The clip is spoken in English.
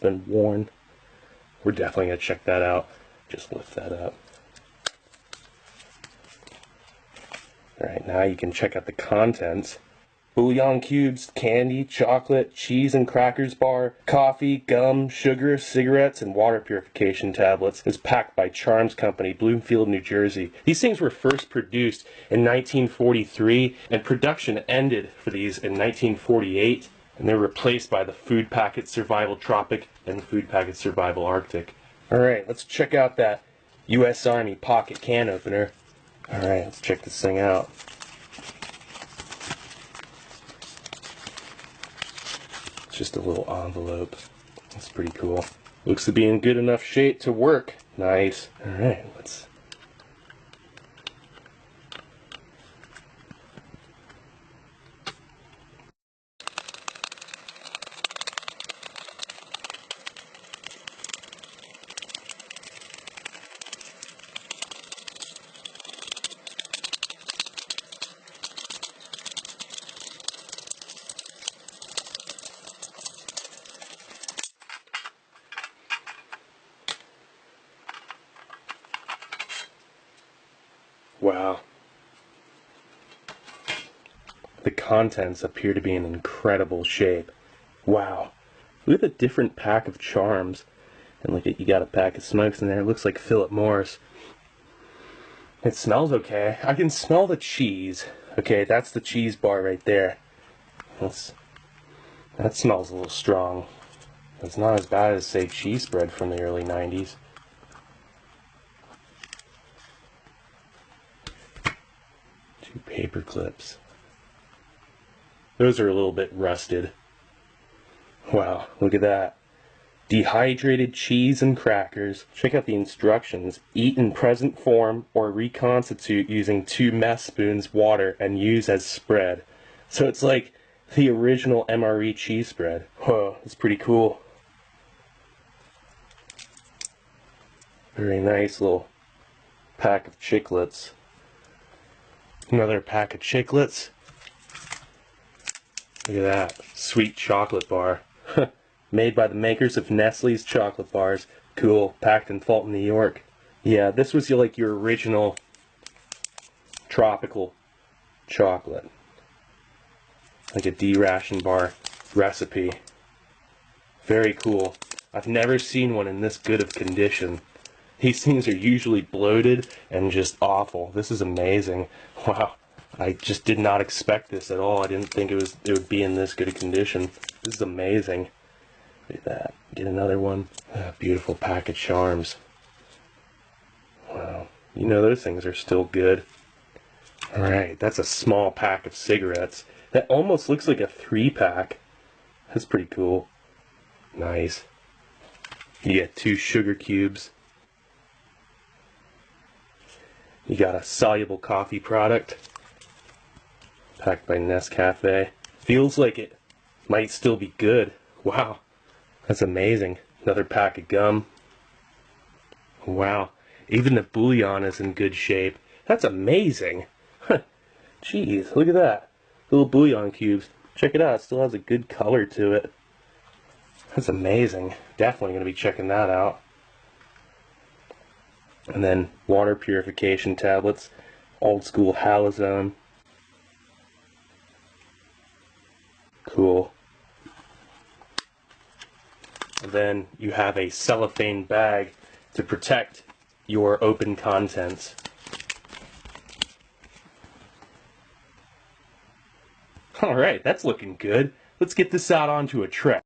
been worn. We're definitely going to check that out. Just lift that up. Alright, now you can check out the contents. Bouillon cubes, candy, chocolate, cheese and crackers bar, coffee, gum, sugar, cigarettes, and water purification tablets. Is packed by Charms Company, Bloomfield, New Jersey. These things were first produced in 1943, and production ended for these in 1948, and they were replaced by the Food Packet Survival Tropic and the Food Packet Survival Arctic. Alright, let's check out that U.S. Army pocket can opener. Alright, let's check this thing out. Just a little envelope. That's pretty cool. Looks to be in good enough shape to work. Nice. Alright, let's... Wow. The contents appear to be in incredible shape. Wow. Look at the different pack of Charms. And look at, you got a pack of Smokes in there. It looks like Philip Morris. It smells okay. I can smell the cheese. Okay, that's the cheese bar right there. That smells a little strong. It's not as bad as, say, cheese spread from the early 90s. Paper clips. Those are a little bit rusted. Wow, look at that. Dehydrated cheese and crackers. Check out the instructions. Eat in present form or reconstitute using 2 mess spoons water and use as spread. So it's like the original MRE cheese spread. Whoa, that's pretty cool. Very nice little pack of chiclets. Another pack of chiclets. Look at that. Sweet chocolate bar. Made by the makers of Nestle's chocolate bars. Cool. Packed in Fulton, New York. Yeah, this was like your original tropical chocolate. Like a D-ration bar recipe. Very cool. I've never seen one in this good of condition. These things are usually bloated and just awful. This is amazing. Wow. I just did not expect this at all. I didn't think it would be in this good a condition. This is amazing. Look at that. Get another one. Beautiful pack of Charms. Wow. You know those things are still good. Alright, that's a small pack of cigarettes. That almost looks like a 3-pack. That's pretty cool. Nice. You get 2 sugar cubes. You got a soluble coffee product, packed by Nescafe. Feels like it might still be good. Wow, that's amazing. Another pack of gum. Wow, even the bouillon is in good shape. That's amazing. Jeez, look at that. Little bouillon cubes. Check it out, it still has a good color to it. That's amazing. Definitely going to be checking that out. And then water purification tablets, old school halazone. Cool. And then you have a cellophane bag to protect your open contents. Alright, that's looking good. Let's get this out onto a tray.